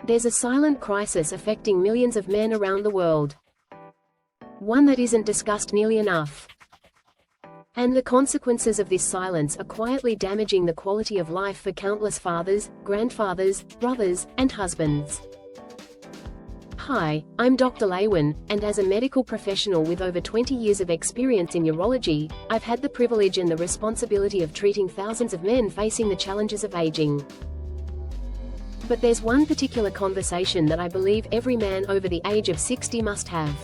There's a silent crisis affecting millions of men around the world. One that isn't discussed nearly enough. And the consequences of this silence are quietly damaging the quality of life for countless fathers, grandfathers, brothers, and husbands. Hi, I'm Dr. Lewin, and as a medical professional with over 20 years of experience in urology, I've had the privilege and the responsibility of treating thousands of men facing the challenges of aging. But there's one particular conversation that I believe every man over the age of 60 must have.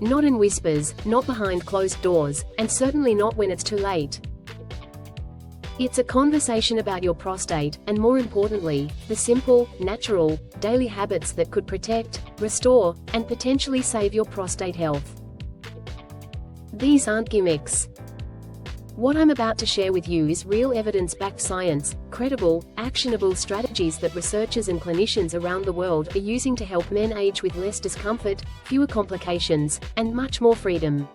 Not in whispers, not behind closed doors, and certainly not when it's too late. It's a conversation about your prostate, and more importantly, the simple, natural, daily habits that could protect, restore, and potentially save your prostate health. These aren't gimmicks. What I'm about to share with you is real evidence-backed science, credible, actionable strategies that researchers and clinicians around the world are using to help men age with less discomfort, fewer complications, and much more freedom.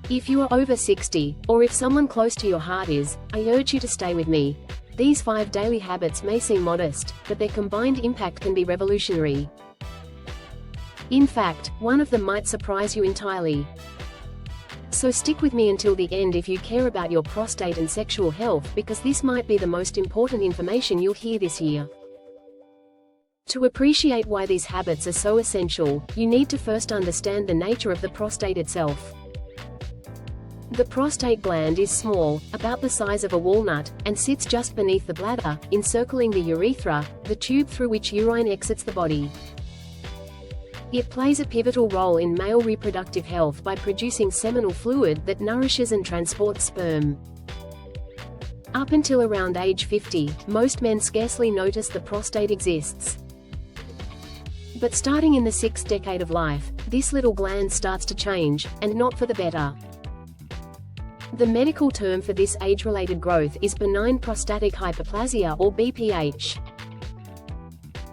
If you are over 60, or if someone close to your heart is, I urge you to stay with me. These 5 daily habits may seem modest, but their combined impact can be revolutionary. In fact, one of them might surprise you entirely. So stick with me until the end if you care about your prostate and sexual health, because this might be the most important information you'll hear this year. To appreciate why these habits are so essential, you need to first understand the nature of the prostate itself. The prostate gland is small, about the size of a walnut, and sits just beneath the bladder, encircling the urethra, the tube through which urine exits the body. It plays a pivotal role in male reproductive health by producing seminal fluid that nourishes and transports sperm. Up until around age 50, most men scarcely notice the prostate exists. But starting in the 6th decade of life, this little gland starts to change, and not for the better. The medical term for this age-related growth is benign prostatic hyperplasia, or BPH.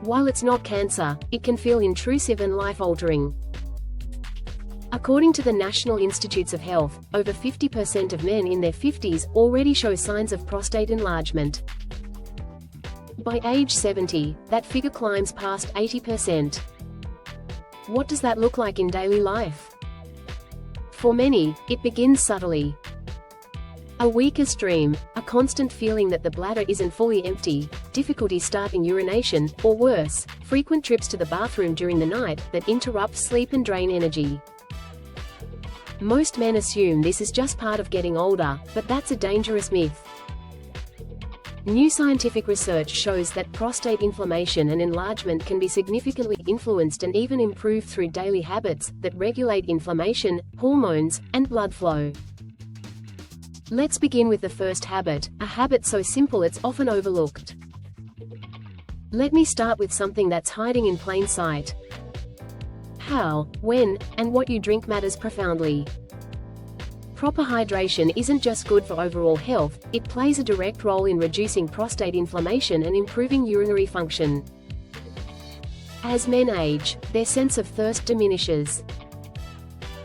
While it's not cancer, it can feel intrusive and life-altering. According to the National Institutes of Health, over 50% of men in their 50s already show signs of prostate enlargement. By age 70, that figure climbs past 80%. What does that look like in daily life? For many, it begins subtly. A weaker stream, a constant feeling that the bladder isn't fully empty, difficulty starting urination, or worse, frequent trips to the bathroom during the night that interrupt sleep and drain energy. Most men assume this is just part of getting older, but that's a dangerous myth. New scientific research shows that prostate inflammation and enlargement can be significantly influenced and even improved through daily habits that regulate inflammation, hormones, and blood flow. Let's begin with the first habit, a habit so simple it's often overlooked. Let me start with something that's hiding in plain sight. How, when, and what you drink matters profoundly. Proper hydration isn't just good for overall health, it plays a direct role in reducing prostate inflammation and improving urinary function. As men age, their sense of thirst diminishes.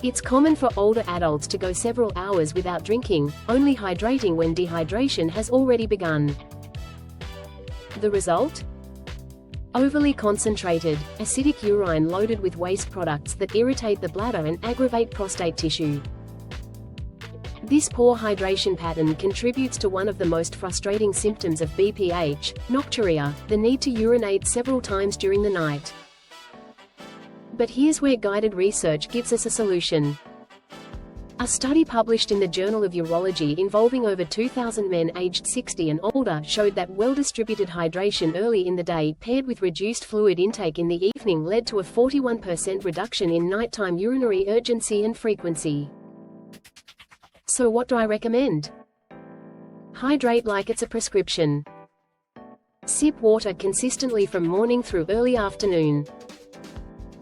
It's common for older adults to go several hours without drinking, only hydrating when dehydration has already begun. The result? Overly concentrated, acidic urine loaded with waste products that irritate the bladder and aggravate prostate tissue. This poor hydration pattern contributes to one of the most frustrating symptoms of BPH, nocturia, the need to urinate several times during the night. But here's where guided research gives us a solution. A study published in the Journal of Urology involving over 2,000 men aged 60 and older showed that well-distributed hydration early in the day paired with reduced fluid intake in the evening led to a 41% reduction in nighttime urinary urgency and frequency. So what do I recommend? Hydrate like it's a prescription. Sip water consistently from morning through early afternoon.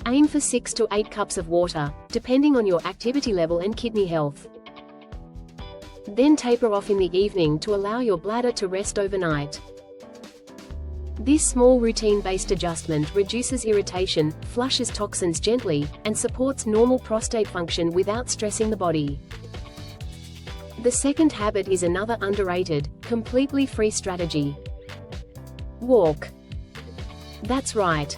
Aim for 6 to 8 cups of water, depending on your activity level and kidney health. Then taper off in the evening to allow your bladder to rest overnight. This small routine-based adjustment reduces irritation, flushes toxins gently, and supports normal prostate function without stressing the body. The second habit is another underrated, completely free strategy. Walk. That's right.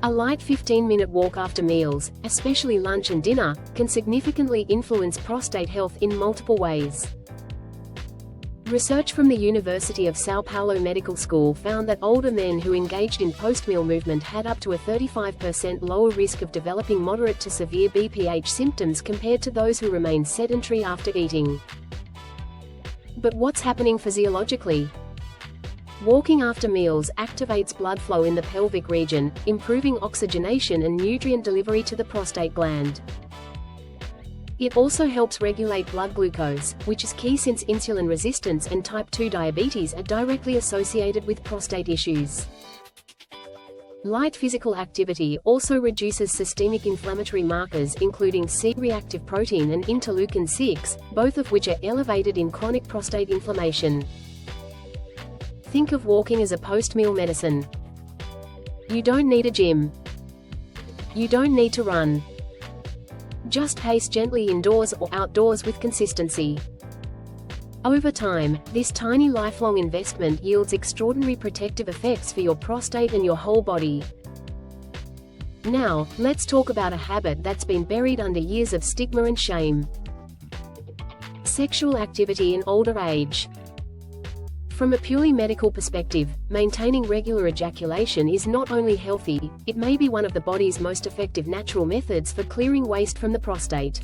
A light 15-minute walk after meals, especially lunch and dinner, can significantly influence prostate health in multiple ways. Research from the University of São Paulo Medical School found that older men who engaged in post-meal movement had up to a 35% lower risk of developing moderate to severe BPH symptoms compared to those who remained sedentary after eating. But what's happening physiologically? Walking after meals activates blood flow in the pelvic region, improving oxygenation and nutrient delivery to the prostate gland. It also helps regulate blood glucose, which is key since insulin resistance and type 2 diabetes are directly associated with prostate issues. Light physical activity also reduces systemic inflammatory markers including C-reactive protein and interleukin-6, both of which are elevated in chronic prostate inflammation. Think of walking as a post-meal medicine. You don't need a gym. You don't need to run. Just pace gently indoors or outdoors with consistency. Over time, this tiny lifelong investment yields extraordinary protective effects for your prostate and your whole body. Now, let's talk about a habit that's been buried under years of stigma and shame. Sexual activity in older age. From a purely medical perspective, maintaining regular ejaculation is not only healthy, it may be one of the body's most effective natural methods for clearing waste from the prostate.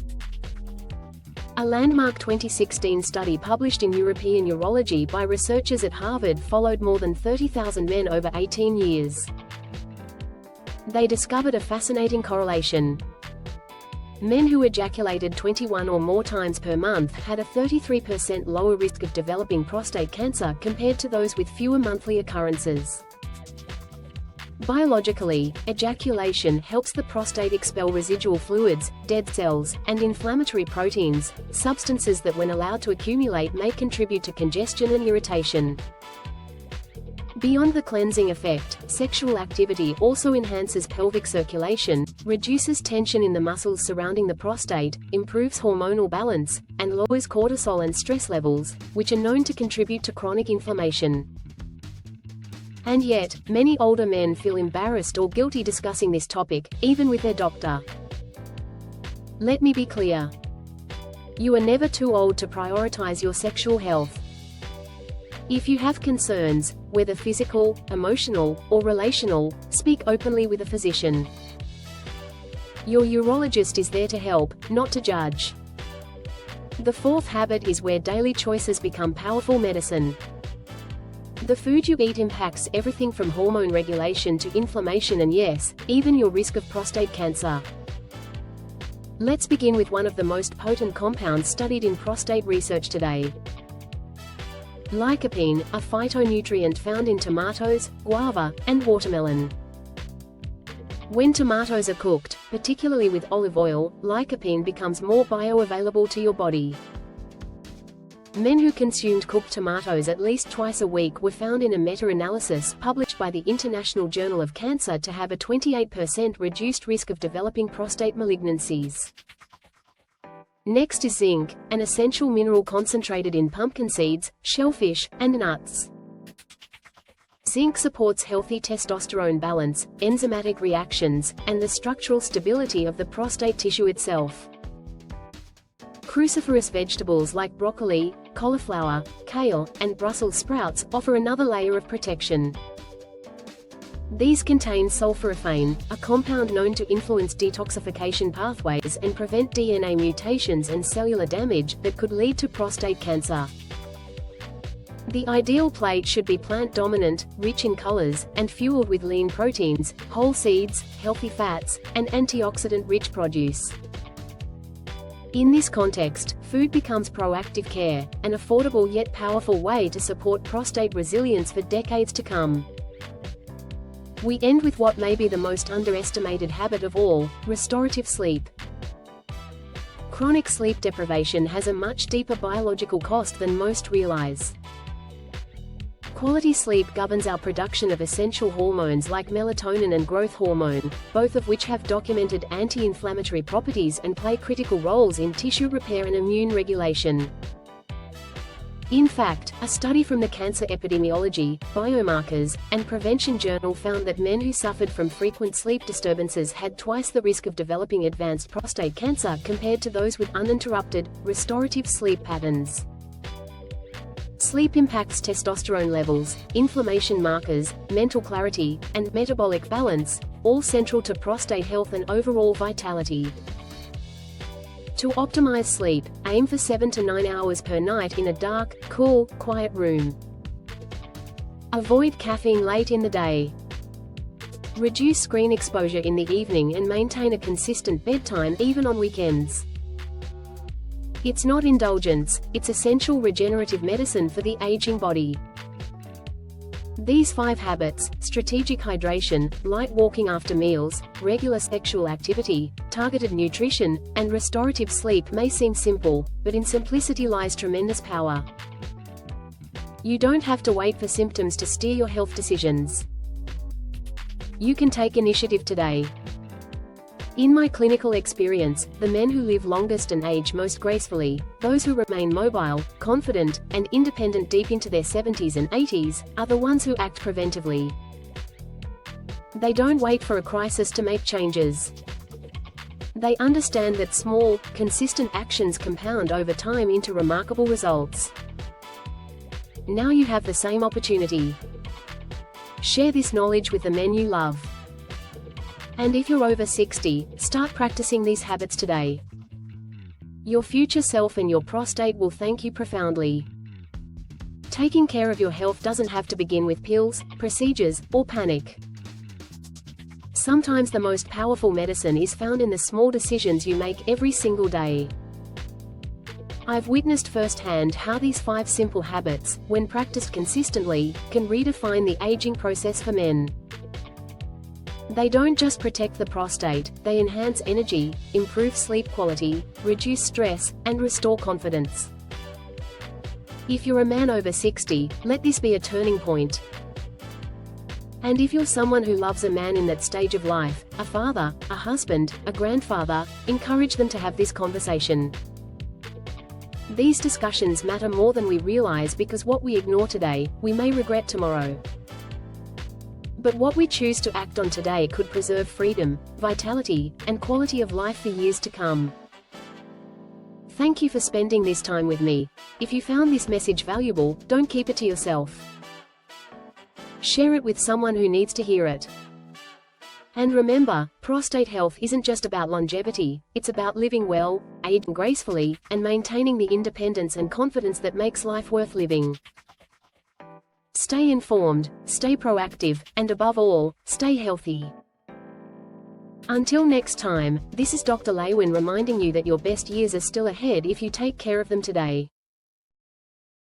A landmark 2016 study published in European Urology by researchers at Harvard followed more than 30,000 men over 18 years. They discovered a fascinating correlation. Men who ejaculated 21 or more times per month had a 33% lower risk of developing prostate cancer compared to those with fewer monthly occurrences. Biologically, ejaculation helps the prostate expel residual fluids, dead cells, and inflammatory proteins, substances that when allowed to accumulate may contribute to congestion and irritation. Beyond the cleansing effect, sexual activity also enhances pelvic circulation, reduces tension in the muscles surrounding the prostate, improves hormonal balance, and lowers cortisol and stress levels, which are known to contribute to chronic inflammation. And yet, many older men feel embarrassed or guilty discussing this topic, even with their doctor. Let me be clear. You are never too old to prioritize your sexual health. If you have concerns, whether physical, emotional, or relational, speak openly with a physician. Your urologist is there to help, not to judge. The fourth habit is where daily choices become powerful medicine. The food you eat impacts everything from hormone regulation to inflammation and yes, even your risk of prostate cancer. Let's begin with one of the most potent compounds studied in prostate research today. Lycopene, a phytonutrient found in tomatoes, guava, and watermelon. When tomatoes are cooked, particularly with olive oil, lycopene becomes more bioavailable to your body. Men who consumed cooked tomatoes at least twice a week were found in a meta-analysis published by the International Journal of Cancer to have a 28% reduced risk of developing prostate malignancies. Next is zinc, an essential mineral concentrated in pumpkin seeds, shellfish, and nuts. Zinc supports healthy testosterone balance, enzymatic reactions, and the structural stability of the prostate tissue itself. Cruciferous vegetables like broccoli, cauliflower, kale, and Brussels sprouts offer another layer of protection. These contain sulforaphane, a compound known to influence detoxification pathways and prevent DNA mutations and cellular damage that could lead to prostate cancer. The ideal plate should be plant-dominant, rich in colors, and fueled with lean proteins, whole seeds, healthy fats, and antioxidant-rich produce. In this context, food becomes proactive care, an affordable yet powerful way to support prostate resilience for decades to come. We end with what may be the most underestimated habit of all, restorative sleep. Chronic sleep deprivation has a much deeper biological cost than most realize. Quality sleep governs our production of essential hormones like melatonin and growth hormone, both of which have documented anti-inflammatory properties and play critical roles in tissue repair and immune regulation. In fact, a study from the Cancer Epidemiology, Biomarkers, and Prevention Journal found that men who suffered from frequent sleep disturbances had twice the risk of developing advanced prostate cancer compared to those with uninterrupted, restorative sleep patterns. Sleep impacts testosterone levels, inflammation markers, mental clarity, and metabolic balance, all central to prostate health and overall vitality. To optimize sleep, aim for 7 to 9 hours per night in a dark, cool, quiet room. Avoid caffeine late in the day. Reduce screen exposure in the evening and maintain a consistent bedtime even on weekends. It's not indulgence, it's essential regenerative medicine for the aging body. These 5 habits, strategic hydration, light walking after meals, regular sexual activity, targeted nutrition, and restorative sleep may seem simple, but in simplicity lies tremendous power. You don't have to wait for symptoms to steer your health decisions. You can take initiative today. In my clinical experience, the men who live longest and age most gracefully, those who remain mobile, confident, and independent deep into their 70s and 80s, are the ones who act preventively. They don't wait for a crisis to make changes. They understand that small, consistent actions compound over time into remarkable results. Now you have the same opportunity. Share this knowledge with the men you love. And if you're over 60, start practicing these habits today. Your future self and your prostate will thank you profoundly. Taking care of your health doesn't have to begin with pills, procedures, or panic. Sometimes the most powerful medicine is found in the small decisions you make every single day. I've witnessed firsthand how these 5 simple habits, when practiced consistently, can redefine the aging process for men. They don't just protect the prostate, they enhance energy, improve sleep quality, reduce stress, and restore confidence. If you're a man over 60, let this be a turning point. And if you're someone who loves a man in that stage of life, a father, a husband, a grandfather, encourage them to have this conversation. These discussions matter more than we realize because what we ignore today, we may regret tomorrow. But what we choose to act on today could preserve freedom, vitality, and quality of life for years to come. Thank you for spending this time with me. If you found this message valuable, don't keep it to yourself. Share it with someone who needs to hear it. And remember, prostate health isn't just about longevity, it's about living well, aging gracefully, and maintaining the independence and confidence that makes life worth living. Stay informed, stay proactive, and above all, stay healthy. Until next time, this is Dr. Lewin reminding you that your best years are still ahead if you take care of them today.